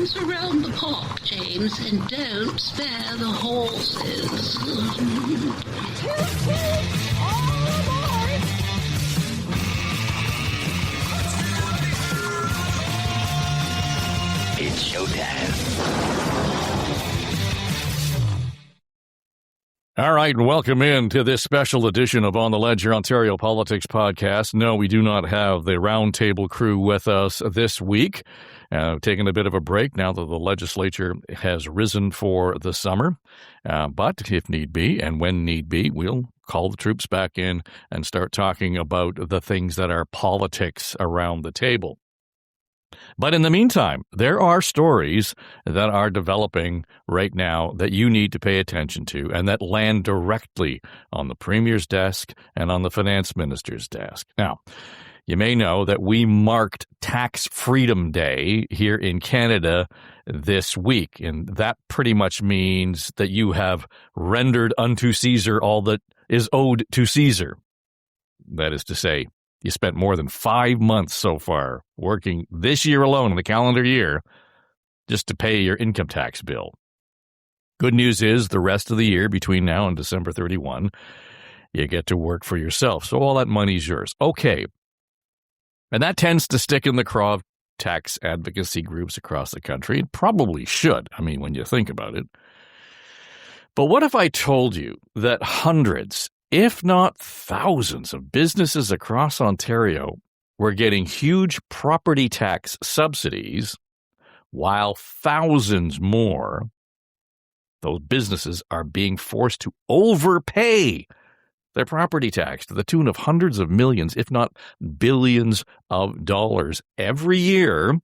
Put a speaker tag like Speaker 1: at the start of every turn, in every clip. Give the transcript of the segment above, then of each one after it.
Speaker 1: Dance around the park, James, and don't spare the horses.
Speaker 2: It's showtime.
Speaker 3: All right, and welcome in to this special edition of On the Ledge, your Ontario Politics podcast. No, we do not have the roundtable crew with us this week. Taking a bit of a break now that the legislature has risen for the summer. But if need be, and when need be, we'll call the troops back in and start talking about the things that are politics around the table. But in the meantime, there are stories that are developing right now that you need to pay attention to and that land directly on the Premier's desk and on the Finance Minister's desk. Now, you may know that we marked Tax Freedom Day here in Canada this week, and that pretty much means that you have rendered unto Caesar all that is owed to Caesar. That is to say, you spent more than 5 months so far working this year alone in the calendar year just to pay your income tax bill. Good news is the rest of the year between now and December 31, you get to work for yourself. So all that money's yours. Okay. And that tends to stick in the craw of tax advocacy groups across the country. It probably should, when you think about it. But what if I told you that hundreds, if not thousands of businesses across Ontario were getting huge property tax subsidies, while thousands more, those businesses are being forced to overpay their property tax to the tune of hundreds of millions, if not billions of dollars every year,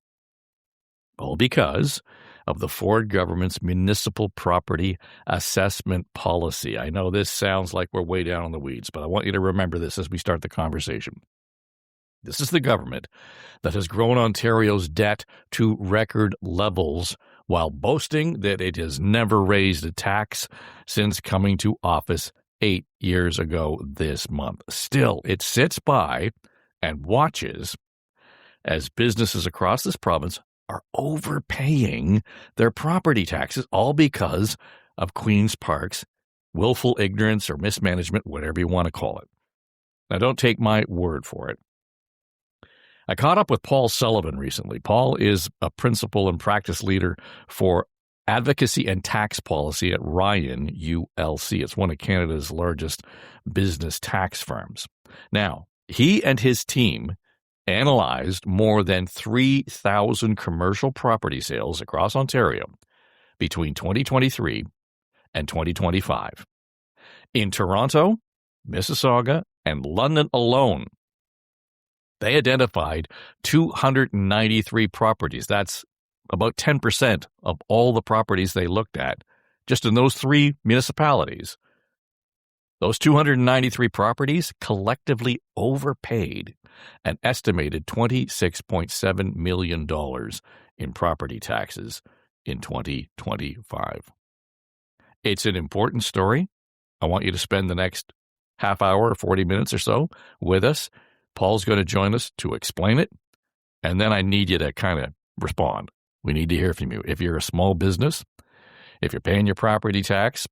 Speaker 3: all because of the Ford government's municipal property assessment policy. I know this sounds like we're way down in the weeds, but I want you to remember this as we start the conversation. This is the government that has grown Ontario's debt to record levels while boasting that it has never raised a tax since coming to office 8 years ago this month. Still, it sits by and watches as businesses across this province are overpaying their property taxes, all because of Queen's Park's willful ignorance or mismanagement, whatever you want to call it. Now, don't take my word for it. I caught up with Paul Sullivan recently. Paul is a principal and practice leader for advocacy and tax policy at Ryan ULC. It's one of Canada's largest business tax firms. Now, he and his team analyzed more than 3,000 commercial property sales across Ontario between 2023 and 2025. In Toronto, Mississauga, and London alone, they identified 293 properties. That's about 10% of all the properties they looked at just in those three municipalities. Those 293 properties collectively overpaid an estimated $26.7 million in property taxes in 2025. It's an important story. I want you to spend the next half hour or 40 minutes or so with us. Paul's going to join us to explain it, and then I need you to kind of respond. We need to hear from you. If you're a small business, if you're paying your property tax,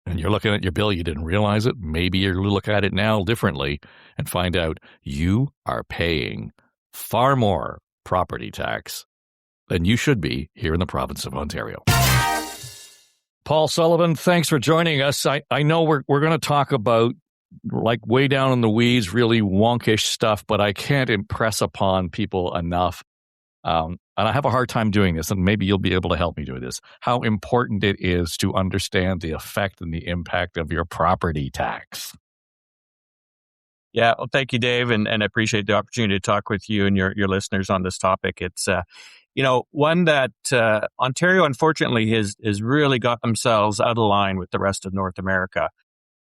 Speaker 3: and you're looking at your bill, you didn't realize it, maybe you look at it now differently and find out you are paying far more property tax than you should be here in the province of Ontario. Paul Sullivan, thanks for joining us. I know we're going to talk about like way down in the weeds, really wonkish stuff, but I can't impress upon people enough. And I have a hard time doing this, and maybe you'll be able to help me do this, how important it is to understand the effect and the impact of your property tax.
Speaker 4: Yeah, well, thank you, Dave, and I appreciate the opportunity to talk with you and your listeners on this topic. It's one that Ontario, unfortunately, has really got themselves out of line with the rest of North America.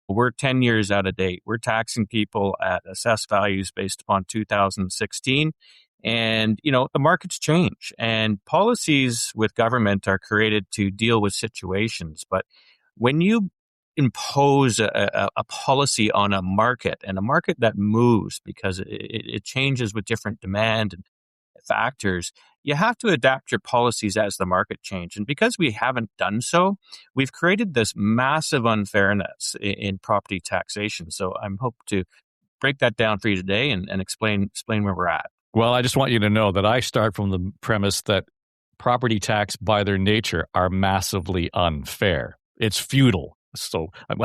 Speaker 4: We're 10 years out of date. We're taxing people at assessed values based upon 2016. And, the markets change and policies with government are created to deal with situations. But when you impose a policy on a market, and a market that moves because it changes with different demand and factors, you have to adapt your policies as the market change. And because we haven't done so, we've created this massive unfairness in property taxation. So I'm hope to break that down for you today and explain where we're at.
Speaker 3: Well, I just want you to know that I start from the premise that property tax by their nature are massively unfair. It's feudal. So I'm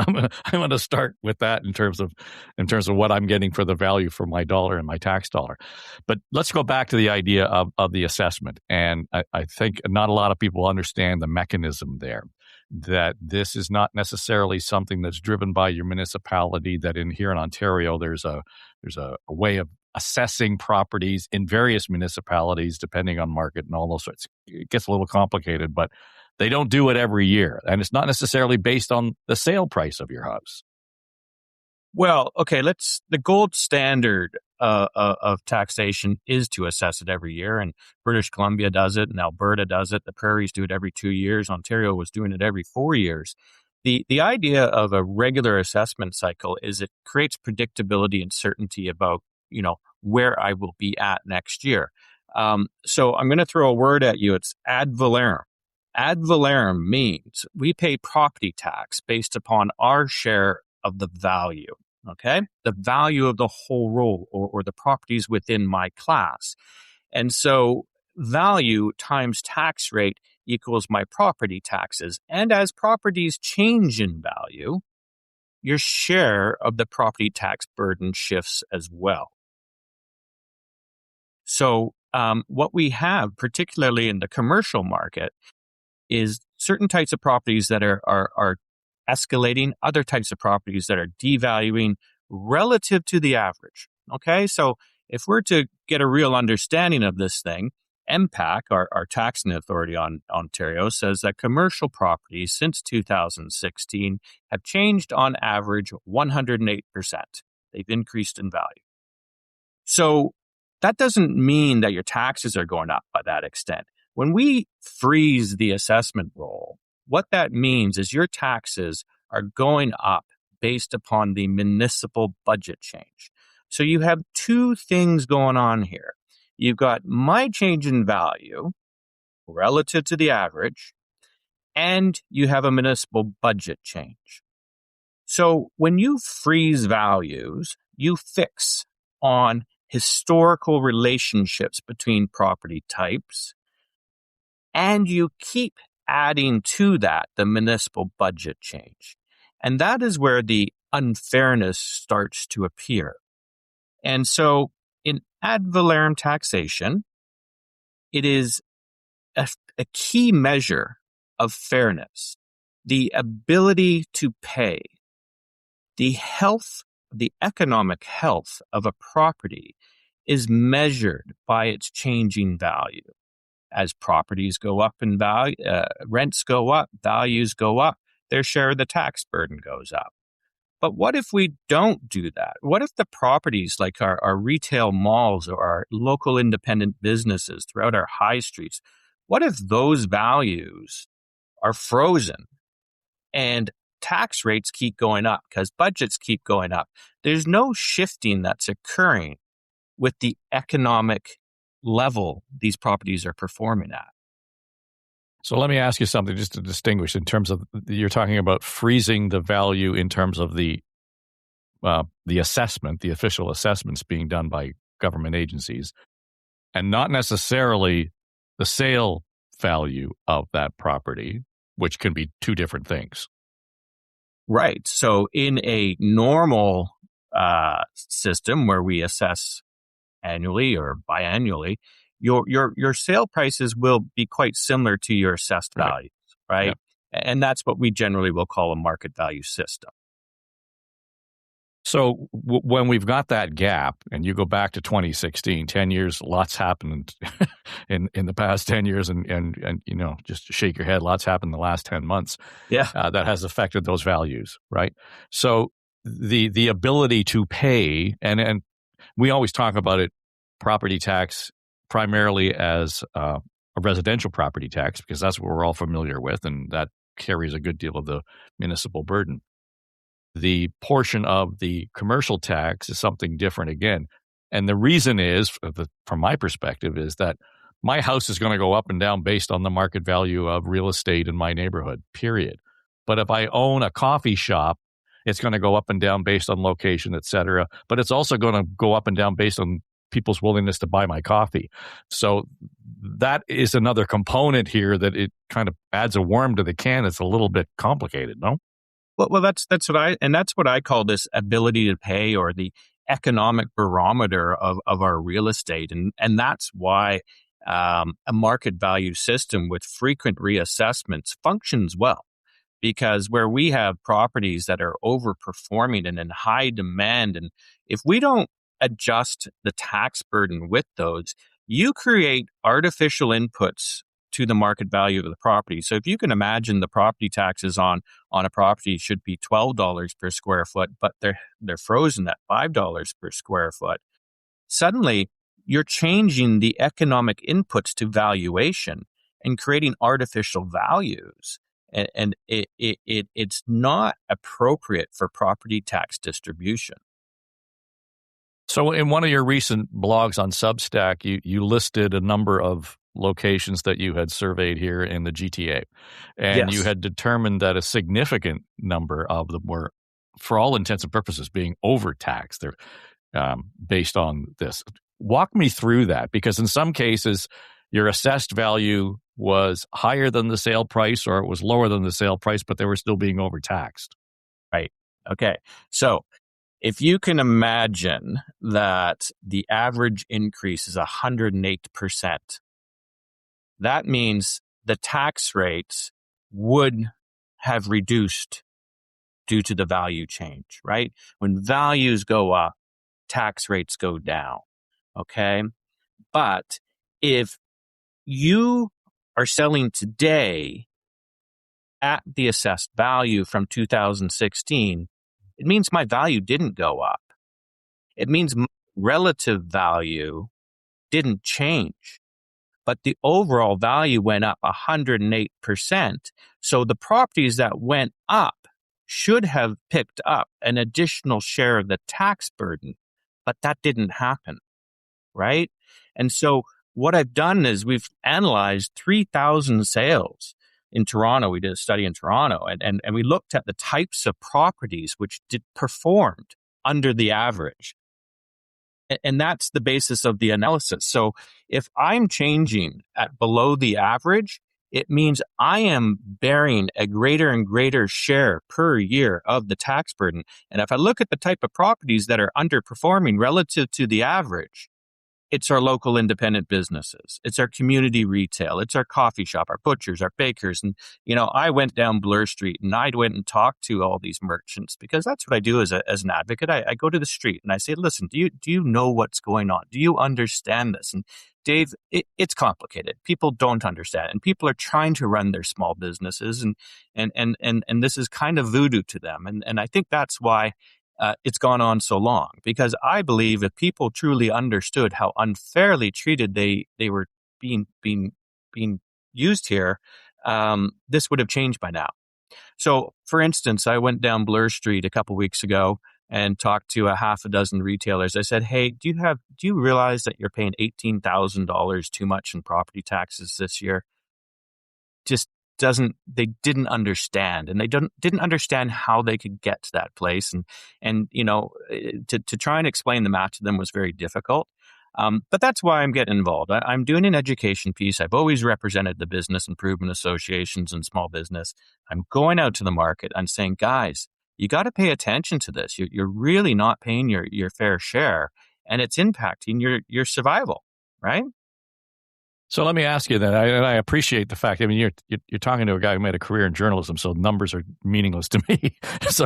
Speaker 3: going to start with that in terms of what I'm getting for the value for my dollar and my tax dollar. But let's go back to the idea of the assessment. And I think not a lot of people understand the mechanism there, that this is not necessarily something that's driven by your municipality, that here in Ontario, there's a way of assessing properties in various municipalities, depending on market and all those sorts. It gets a little complicated, but they don't do it every year. And it's not necessarily based on the sale price of your house.
Speaker 4: Well, okay, the gold standard of taxation is to assess it every year. And British Columbia does it, and Alberta does it. The prairies do it every 2 years. Ontario was doing it every 4 years. The idea of a regular assessment cycle is it creates predictability and certainty about, where I will be at next year. So I'm going to throw a word at you. It's ad valorem. Ad valorem means we pay property tax based upon our share of the value, okay? The value of the whole roll or the properties within my class. And so value times tax rate equals my property taxes. And as properties change in value, your share of the property tax burden shifts as well. So what we have, particularly in the commercial market, is certain types of properties that are escalating, other types of properties that are devaluing relative to the average. Okay, so if we're to get a real understanding of this thing, unpack, our taxing authority on Ontario, says that commercial properties since 2016 have changed on average 108%. They've increased in value. So that doesn't mean that your taxes are going up by that extent. When we freeze the assessment roll, what that means is your taxes are going up based upon the municipal budget change. So you have two things going on here. You've got my change in value relative to the average, and you have a municipal budget change. So when you freeze values, you fix on historical relationships between property types, and you keep adding to that the municipal budget change. And that is where the unfairness starts to appear. And so in ad valorem taxation, it is a key measure of fairness, the ability to pay, the economic health of a property is measured by its changing value. As properties go up in value, rents go up, values go up, their share of the tax burden goes up. But what if we don't do that? What if the properties like our retail malls or our local independent businesses throughout our high streets, what if those values are frozen and tax rates keep going up because budgets keep going up? There's no shifting that's occurring with the economic level these properties are performing at.
Speaker 3: So let me ask you something just to distinguish in terms of, you're talking about freezing the value in terms of the assessment, the official assessments being done by government agencies, and not necessarily the sale value of that property, which can be two different things.
Speaker 4: Right. So in a normal system where we assess annually or biannually, your sale prices will be quite similar to your assessed values, right? Yep. And that's what we generally will call a market value system.
Speaker 3: So when we've got that gap, and you go back to 2016, 10 years, lots happened in the past 10 years, and just to shake your head, lots happened in the last 10 months.
Speaker 4: Yeah,
Speaker 3: that has affected those values, right? So the ability to pay, and we always talk about it, property tax primarily as a residential property tax, because that's what we're all familiar with, and that carries a good deal of the municipal burden. The portion of the commercial tax is something different again. And the reason is, from my perspective, is that my house is going to go up and down based on the market value of real estate in my neighborhood, period. But if I own a coffee shop, it's going to go up and down based on location, et cetera. But it's also going to go up and down based on people's willingness to buy my coffee. So that is another component here that it kind of adds a worm to the can. It's a little bit complicated, no?
Speaker 4: Well, that's what I call this ability to pay, or the economic barometer of our real estate. And that's why a market value system with frequent reassessments functions well. Because where we have properties that are overperforming and in high demand, and if we don't adjust the tax burden with those, you create artificial inputs to the market value of the property. So if you can imagine, the property taxes on a property should be $12 per square foot, but they're frozen at $5 per square foot. Suddenly, you're changing the economic inputs to valuation and creating artificial values. And it's not appropriate for property tax distribution.
Speaker 3: So in one of your recent blogs on Substack, you listed a number of locations that you had surveyed here in the GTA. And
Speaker 4: Yes.
Speaker 3: you had determined that a significant number of them were, for all intents and purposes, being overtaxed. They're based on this. Walk me through that, because in some cases, your assessed value was higher than the sale price, or it was lower than the sale price, but they were still being overtaxed.
Speaker 4: Right. Okay. So if you can imagine that the average increase is 108%, that means the tax rates would have reduced due to the value change, right? When values go up, tax rates go down. Okay. But if you are selling today at the assessed value from 2016, it means my value didn't go up. It means my relative value didn't change, but the overall value went up 108%. So the properties that went up should have picked up an additional share of the tax burden, but that didn't happen, right? And so what I've done is we've analyzed 3,000 sales in Toronto. We did a study in Toronto, and we looked at the types of properties which performed under the average. And that's the basis of the analysis. So if I'm changing at below the average, it means I am bearing a greater and greater share per year of the tax burden. And if I look at the type of properties that are underperforming relative to the average, it's our local independent businesses. It's our community retail. It's our coffee shop, our butchers, our bakers. And, I went down Bloor Street and I went and talked to all these merchants, because that's what I do as an advocate. I go to the street and I say, listen, do you know what's going on? Do you understand this? And Dave, it's complicated. People don't understand, and people are trying to run their small businesses, and this is kind of voodoo to them. And I think that's why it's gone on so long, because I believe if people truly understood how unfairly treated they were being used here, this would have changed by now. So, for instance, I went down Bloor Street a couple weeks ago and talked to a half a dozen retailers. I said, "Hey, do you realize that you're paying $18,000 too much in property taxes this year?" They didn't understand, and they didn't understand how they could get to that place. And to try and explain the math to them was very difficult. But that's why I'm getting involved. I'm doing an education piece. I've always represented the business improvement associations and small business. I'm going out to the market. I'm saying, guys, you got to pay attention to this. You're really not paying your fair share, and it's impacting your survival, right?
Speaker 3: So let me ask you then. I appreciate the fact. I mean, you're talking to a guy who made a career in journalism, so numbers are meaningless to me. So,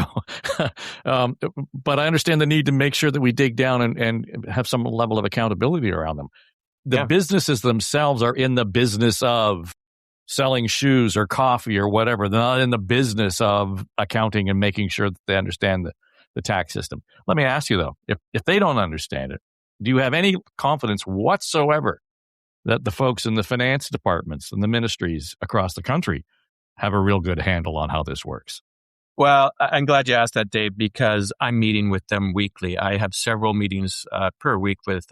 Speaker 3: but I understand the need to make sure that we dig down and have some level of accountability around them. The businesses themselves are in the business of selling shoes or coffee or whatever. They're not in the business of accounting and making sure that they understand the tax system. Let me ask you though, if they don't understand it, do you have any confidence whatsoever that the folks in the finance departments and the ministries across the country have a real good handle on how this works?
Speaker 4: Well, I'm glad you asked that, Dave, because I'm meeting with them weekly. I have several meetings per week with,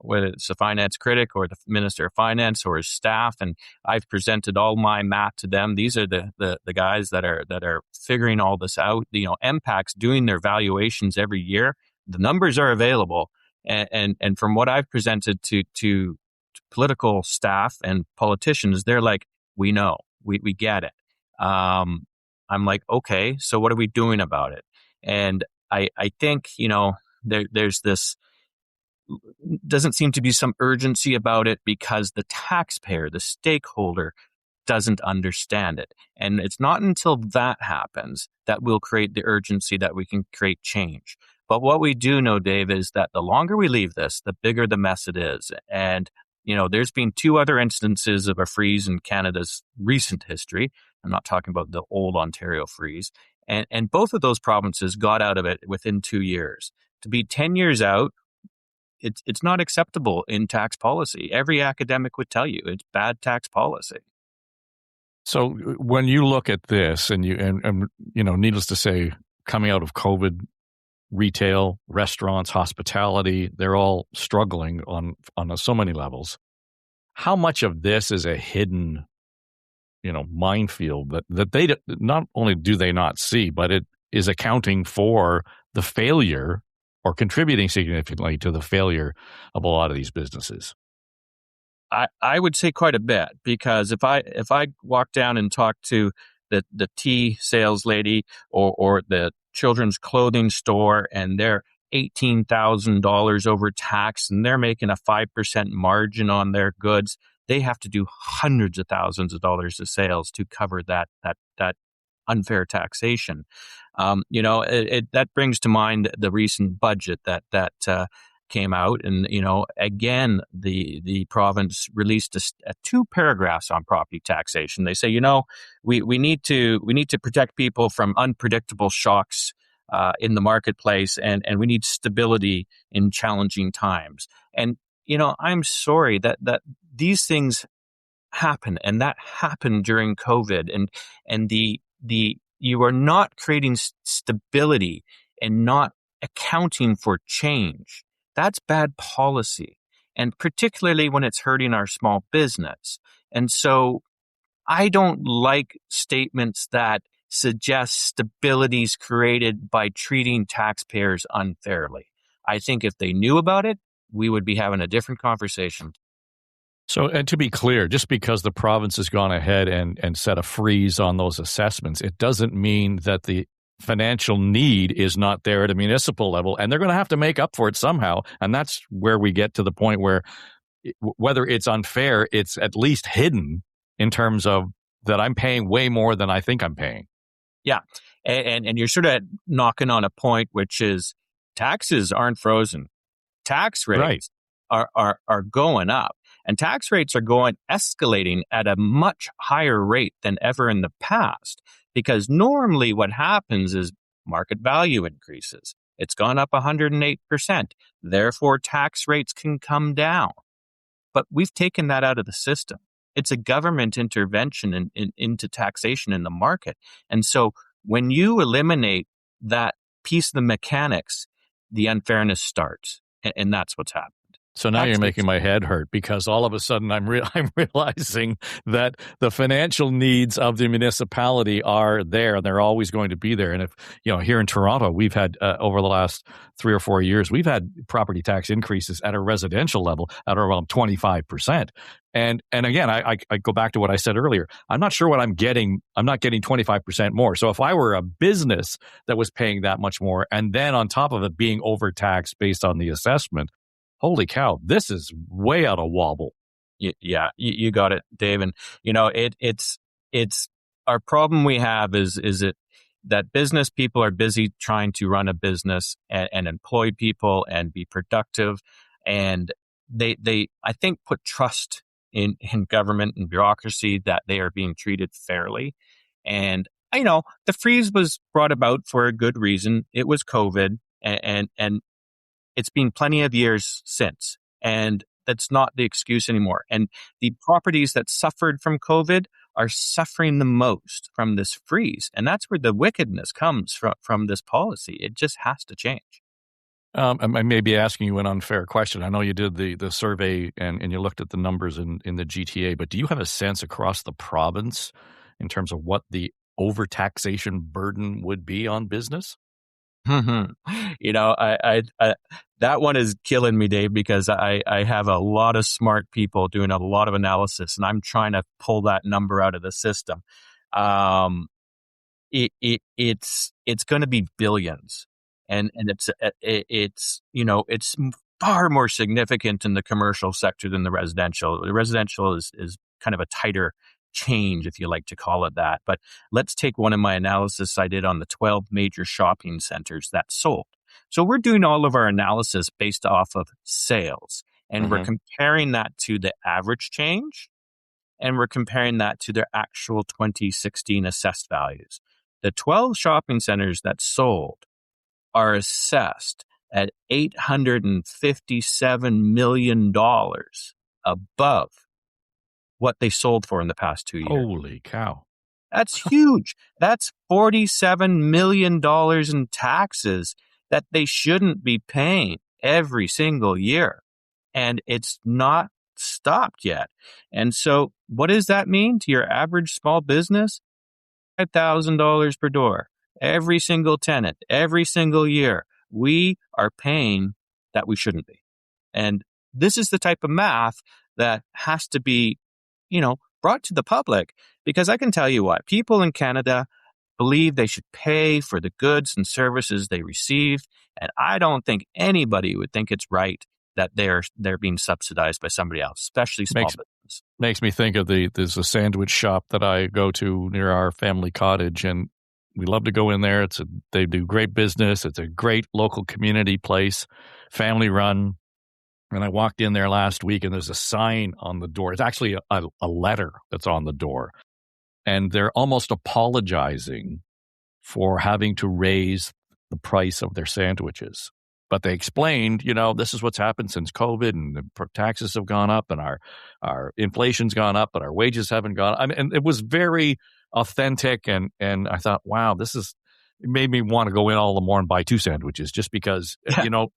Speaker 4: whether it's a finance critic or the Minister of Finance or his staff, and I've presented all my math to them. These are the guys that are figuring all this out. MPAC's doing their valuations every year. The numbers are available, and from what I've presented to political staff and politicians, they're like, we know, we get it. I'm like, okay, so what are we doing about it? And I think, there's this, doesn't seem to be some urgency about it because the taxpayer, the stakeholder, doesn't understand it. And it's not until that happens that we'll create the urgency that we can create change. But what we do know, Dave, is that the longer we leave this, the bigger the mess it is. And, there's been 2 other instances of a freeze in Canada's recent history. I'm not talking about the old Ontario freeze. And both of those provinces got out of it within 2 years. To be 10 years out, it's not acceptable in tax policy. Every academic would tell you it's bad tax policy.
Speaker 3: So when you look at this and needless to say, coming out of COVID, retail, restaurants, hospitality, they're all struggling on so many levels. How much of this is a hidden, minefield that they not only do they not see, but it is accounting for the failure or contributing significantly to the failure of a lot of these businesses?
Speaker 4: I would say quite a bit, because if I walk down and talk to the tea sales lady or the children's clothing store, and they're $18,000 over tax and they're making a 5% margin on their goods, they have to do hundreds of thousands of dollars of sales to cover that unfair taxation. That brings to mind the recent budget that came out, and again the province released 2 paragraphs on property taxation. They say we need to protect people from unpredictable shocks in the marketplace, and we need stability in challenging times. And I'm sorry that these things happen, and that happened during COVID, and the you are not creating stability and not accounting for change. That's bad policy, and particularly when it's hurting our small business. And so I don't like statements that suggest stability is created by treating taxpayers unfairly. I think if they knew about it, we would be having a different conversation.
Speaker 3: So, and to be clear, just because the province has gone ahead and set a freeze on those assessments, it doesn't mean that the financial need is not there at a municipal level, and they're going to have to make up for it somehow. And that's where we get to the point where whether it's unfair, it's at least hidden in terms of that I'm paying way more than I think I'm paying.
Speaker 4: Yeah. And you're sort of knocking on a point, which is taxes aren't frozen. Tax rates are going up, and tax rates are escalating at a much higher rate than ever in the past, because normally what happens is market value increases. It's gone up 108%. Therefore, tax rates can come down. But we've taken that out of the system. It's a government intervention into taxation in the market. And so when you eliminate that piece of the mechanics, the unfairness starts. And that's what's happened.
Speaker 3: So now you're making my head hurt, because all of a sudden I'm realizing that the financial needs of the municipality are there, and they're always going to be there. And if, here in Toronto, we've had over the last 3 or 4 years, we've had property tax increases at a residential level at around 25%. And again, I go back to what I said earlier. I'm not sure what I'm getting. I'm not getting 25% more. So if I were a business that was paying that much more, and then on top of it being overtaxed based on the assessment, holy cow, this is way out of wobble.
Speaker 4: Yeah, you got it, Dave. And it's our problem we have is it that business people are busy trying to run a business and employ people and be productive, and they I think put trust in government and bureaucracy that they are being treated fairly. And the freeze was brought about for a good reason. It was COVID, and it's been plenty of years since, and that's not the excuse anymore. And the properties that suffered from COVID are suffering the most from this freeze. And that's where the wickedness comes from this policy. It just has to change.
Speaker 3: I may be asking you an unfair question. I know you did the survey and you looked at the numbers in the GTA, but do you have a sense across the province in terms of what the overtaxation burden would be on business?
Speaker 4: You know, I that one is killing me, Dave, because I have a lot of smart people doing a lot of analysis, and I'm trying to pull that number out of the system. It's going to be billions, and it's it's far more significant in the commercial sector than the residential. The residential is kind of a tighter change, if you like to call it that. But let's take one of my analysis I did on the 12 major shopping centers that sold. So we're doing all of our analysis based off of sales, and we're comparing that to the average change, and we're comparing that to their actual 2016 assessed values. The 12 shopping centers that sold are assessed at $857 million above what they sold for in the past 2 years.
Speaker 3: Holy cow.
Speaker 4: That's huge. That's $47 million in taxes that they shouldn't be paying every single year. And it's not stopped yet. And so what does that mean to your average small business? $5,000 per door. Every single tenant, every single year, we are paying that we shouldn't be. And this is the type of math that has to be brought to the public, because I can tell you what, people in Canada believe they should pay for the goods and services they receive. And I don't think anybody would think it's right that they're being subsidized by somebody else, especially small business.
Speaker 3: Makes me think of there's a sandwich shop that I go to near our family cottage, and we love to go in there. They do great business. It's a great local community place, family run. And I walked in there last week, and there's a sign on the door. It's actually a letter that's on the door. And they're almost apologizing for having to raise the price of their sandwiches. But they explained, this is what's happened since COVID, and the taxes have gone up, and our inflation's gone up, but our wages haven't gone up. I mean, and it was very authentic, and I thought, wow, it made me want to go in all the more and buy 2 sandwiches just because,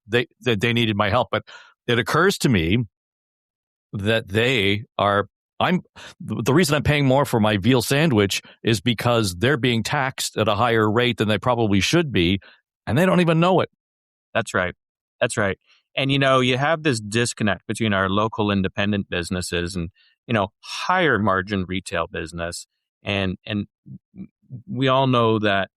Speaker 3: they needed my help. But it occurs to me that the reason I'm paying more for my veal sandwich is because they're being taxed at a higher rate than they probably should be, and they don't even know it.
Speaker 4: That's right. That's right. And, you have this disconnect between our local independent businesses and, higher margin retail business. And we all know that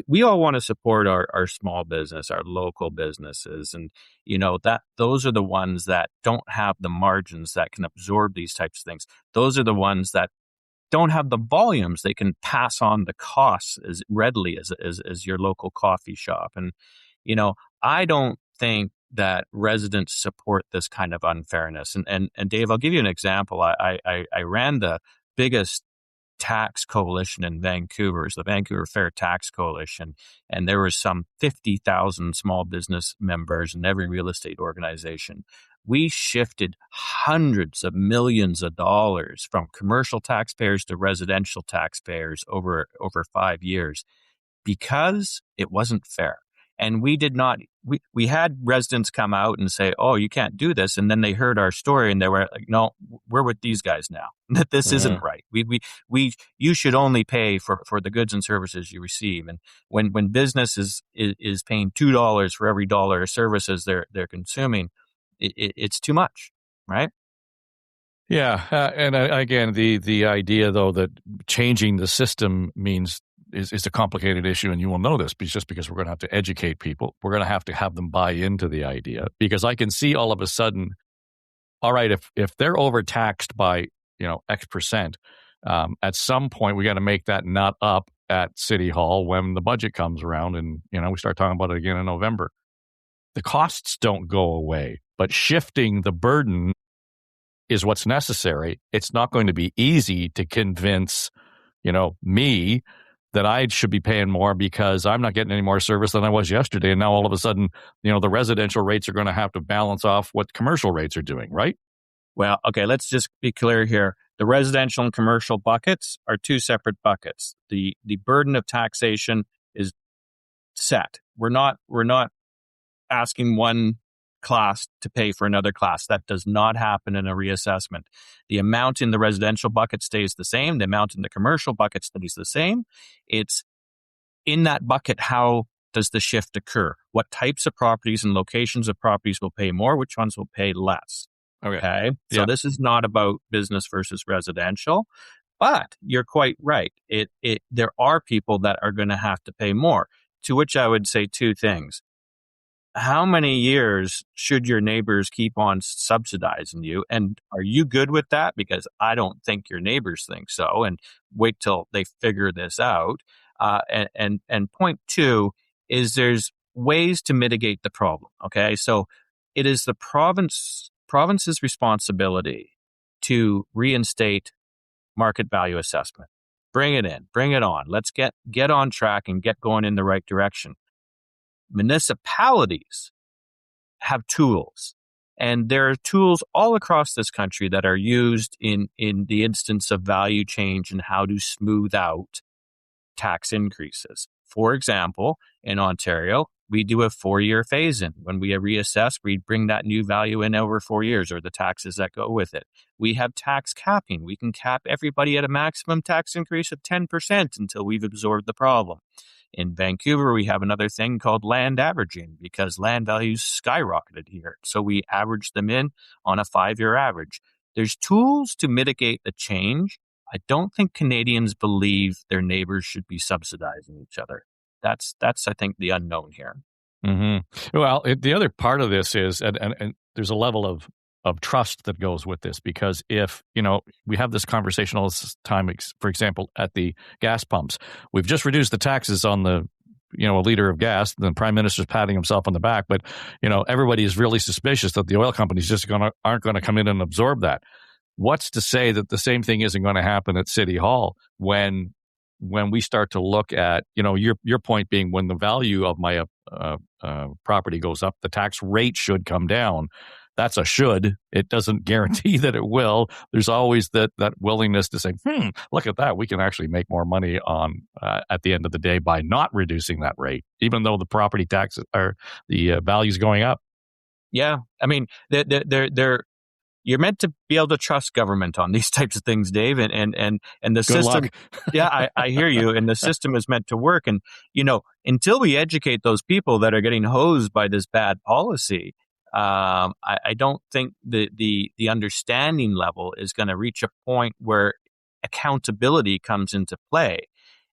Speaker 4: we all want to support our small business, our local businesses. And, those are the ones that don't have the margins that can absorb these types of things. Those are the ones that don't have the volumes they can pass on the costs as readily as your local coffee shop. And, I don't think that residents support this kind of unfairness. And Dave, I'll give you an example. I ran the biggest tax coalition in Vancouver, the Vancouver Fair Tax Coalition, and there was some 50,000 small business members in every real estate organization. We shifted hundreds of millions of dollars from commercial taxpayers to residential taxpayers over 5 years because it wasn't fair. And we did not, we had residents come out and say, oh, you can't do this. And then they heard our story and they were like, no, we're with these guys now. That this isn't right. You should only pay for the goods and services you receive. And when business is paying $2 for every dollar of services they're consuming, it's too much, right?
Speaker 3: Yeah. And again, the idea, though, that changing the system means is a complicated issue, and you will know this just because we're going to have to educate people. We're going to have them buy into the idea, because I can see all of a sudden, all right, if they're overtaxed by X percent, at some point we got to make that nut up at City Hall when the budget comes around, and we start talking about it again in November. The costs don't go away, but shifting the burden is what's necessary. It's not going to be easy to convince me that I should be paying more because I'm not getting any more service than I was yesterday. And now all of a sudden, the residential rates are going to have to balance off what commercial rates are doing, right?
Speaker 4: Well, okay, let's just be clear here. The residential and commercial buckets are two separate buckets. The burden of taxation is set. We're not asking one class to pay for another class. That does not happen in a reassessment. The amount in the residential bucket stays the same. The amount in the commercial bucket stays the same. It's in that bucket, how does the shift occur? What types of properties and locations of properties will pay more? Which ones will pay less? Okay. So this is not about business versus residential, but you're quite right. There are people that are going to have to pay more, to which I would say two things. How many years should your neighbors keep on subsidizing you? And are you good with that? Because I don't think your neighbors think so. And wait till they figure this out. And point two is there's ways to mitigate the problem. Okay. So it is the province's responsibility to reinstate market value assessment. Bring it in, bring it on. Let's get on track and get going in the right direction. Municipalities have tools, and there are tools all across this country that are used in the instance of value change and how to smooth out tax increases. For example, in Ontario, we do a 4-year phase-in. When we reassess, we bring that new value in over 4 years, or the taxes that go with it. We have tax capping. We can cap everybody at a maximum tax increase of 10% until we've absorbed the problem. In Vancouver, we have another thing called land averaging because land values skyrocketed here. So we average them in on a 5-year average. There's tools to mitigate the change. I don't think Canadians believe their neighbors should be subsidizing each other. That's I think, the unknown here.
Speaker 3: Mm-hmm. Well, the other part of this is, and there's a level of trust that goes with this, because if, we have this conversation all this time, for example, at the gas pumps, we've just reduced the taxes on a liter of gas. The prime minister's patting himself on the back, but, everybody is really suspicious that the oil companies just aren't going to come in and absorb that. What's to say that the same thing isn't going to happen at City Hall when we start to look at, your point being, when the value of my property goes up, the tax rate should come down. That's a should. It doesn't guarantee that it will. There's always that willingness to say, look at that. We can actually make more money on at the end of the day by not reducing that rate, even though the property taxes are the values going up.
Speaker 4: Yeah. I mean, you're meant to be able to trust government on these types of things, Dave, and the
Speaker 3: Good
Speaker 4: system.
Speaker 3: Luck.
Speaker 4: Yeah, I hear you. And the system is meant to work. And, until we educate those people that are getting hosed by this bad policy, I don't think the understanding level is going to reach a point where accountability comes into play.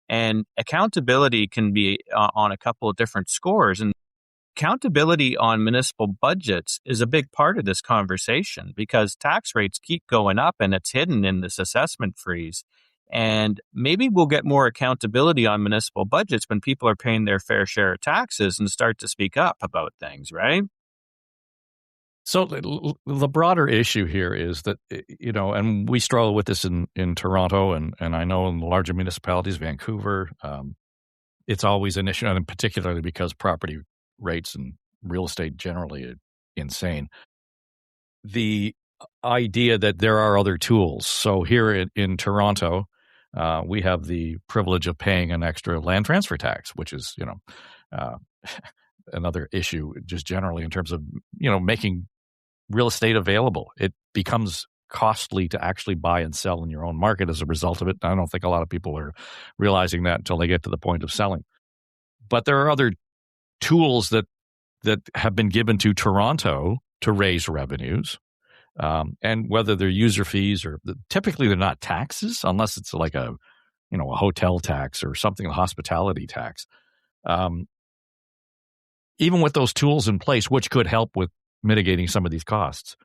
Speaker 4: And accountability can be on a couple of different scores. And accountability on municipal budgets is a big part of this conversation because tax rates keep going up and it's hidden in this assessment freeze. And maybe we'll get more accountability on municipal budgets when people are paying their fair share of taxes and start to speak up about things, right?
Speaker 3: So the broader issue here is that, and we struggle with this in Toronto, and I know in the larger municipalities, Vancouver, it's always an issue, and particularly because property rates and real estate generally are insane. The idea that there are other tools. So here in Toronto, we have the privilege of paying an extra land transfer tax, which is, another issue just generally in terms of, making real estate available. It becomes costly to actually buy and sell in your own market as a result of it. I don't think a lot of people are realizing that until they get to the point of selling. But there are other tools that have been given to Toronto to raise revenues, and whether they're user fees or typically they're not taxes unless it's like a hotel tax or something, a hospitality tax. Even with those tools in place, which could help with mitigating some of these costs,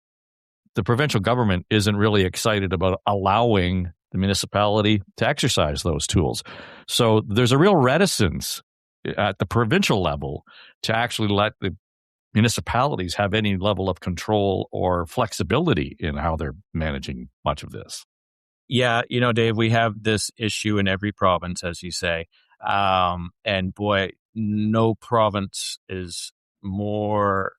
Speaker 3: the provincial government isn't really excited about allowing the municipality to exercise those tools. So there's a real reticence at the provincial level to actually let the municipalities have any level of control or flexibility in how they're managing much of this.
Speaker 4: Yeah, Dave, we have this issue in every province, as you say. And boy, no province is more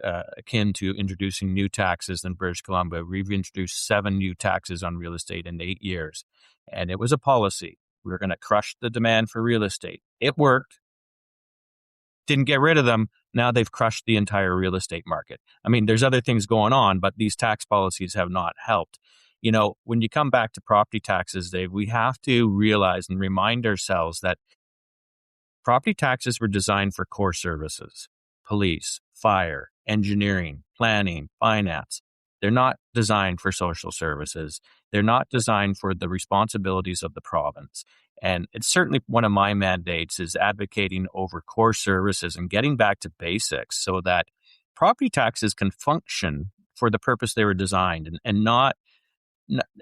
Speaker 4: akin to introducing new taxes in British Columbia. We've introduced 7 new taxes on real estate in 8 years. And it was a policy. We were going to crush the demand for real estate. It worked. Didn't get rid of them. Now they've crushed the entire real estate market. I mean, there's other things going on, but these tax policies have not helped. You know, when you come back to property taxes, Dave, we have to realize and remind ourselves that property taxes were designed for core services: police, fire, engineering, planning, finance. They're not designed for social services. They're not designed for the responsibilities of the province. And it's certainly one of my mandates is advocating over core services and getting back to basics so that property taxes can function for the purpose they were designed and not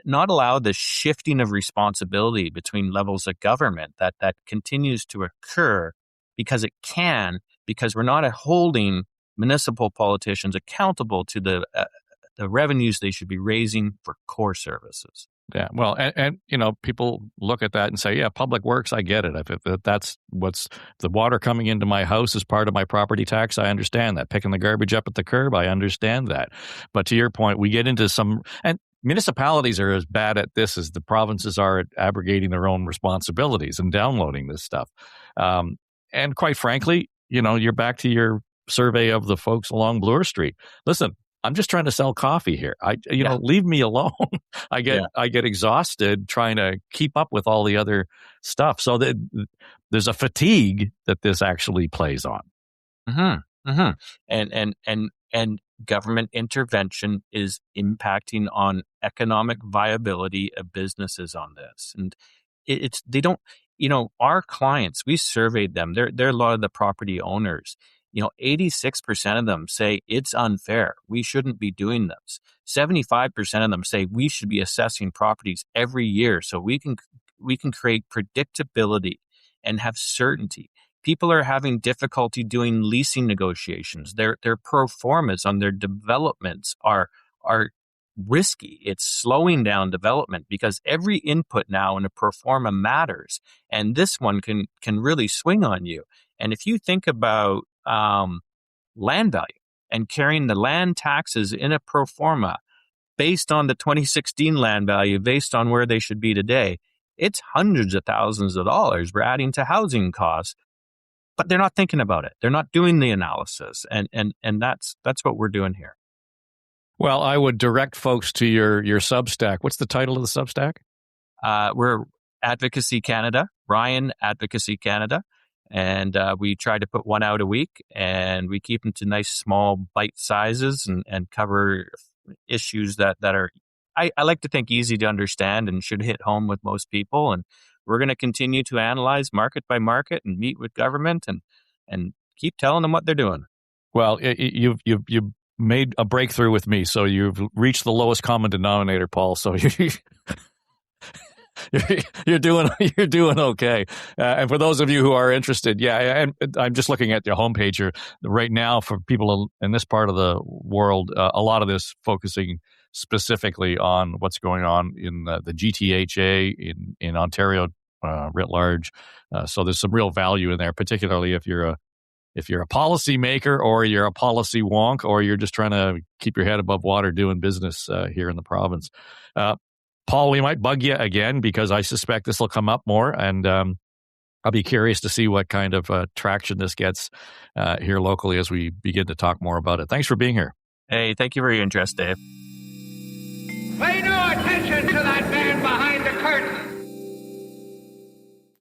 Speaker 4: allow the shifting of responsibility between levels of government that continues to occur because we're not holding municipal politicians accountable to the revenues they should be raising for core services.
Speaker 3: Yeah, well, and you know, people look at that and say, yeah, public works, I get it. If that's what's the water coming into my house is part of my property tax, I understand that. Picking the garbage up at the curb, I understand that. But to your point, we get into and municipalities are as bad at this as the provinces are at abrogating their own responsibilities and downloading this stuff. And quite frankly, you know, you're back to your survey of the folks along Bloor Street. Listen, I'm just trying to sell coffee here. Leave me alone. I get exhausted trying to keep up with all the other stuff. So there's a fatigue that this actually plays on.
Speaker 4: Mm-hmm. Mm-hmm. And government intervention is impacting on economic viability of businesses on this. And they don't, you know, our clients, we surveyed them. They're a lot of the property owners. You know, 86% of them say it's unfair. We shouldn't be doing this. 75% of them say we should be assessing properties every year so we can create predictability and have certainty. People are having difficulty doing leasing negotiations. Their pro formas on their developments are risky. It's slowing down development because every input now in a pro forma matters, and this one can really swing on you. And if you think about land value and carrying the land taxes in a pro forma based on the 2016 land value, based on where they should be today, it's hundreds of thousands of dollars we're adding to housing costs, but they're not thinking about it. They're not doing the analysis. And that's what we're doing here.
Speaker 3: Well, I would direct folks to your Substack. What's the title of the Substack?
Speaker 4: We're Advocacy Canada, Ryan Advocacy Canada. And we try to put one out a week, and we keep them to nice small bite sizes and cover issues that are, I like to think, easy to understand and should hit home with most people. And we're going to continue to analyze market by market and meet with government and keep telling them what they're doing.
Speaker 3: Well, you've made a breakthrough with me, so you've reached the lowest common denominator, Paul. So you're doing okay. And for those of you who are interested, and I'm just looking at your homepage here right now for people in this part of the world. A lot of this focusing specifically on what's going on in the GTHA in Ontario writ large. So there's some real value in there, particularly if you're a policymaker or you're a policy wonk or you're just trying to keep your head above water doing business here in the province. Paul, we might bug you again because I suspect this will come up more, and I'll be curious to see what kind of traction this gets here locally as we begin to talk more about it. Thanks for being here.
Speaker 4: Hey, thank you for your interest, Dave.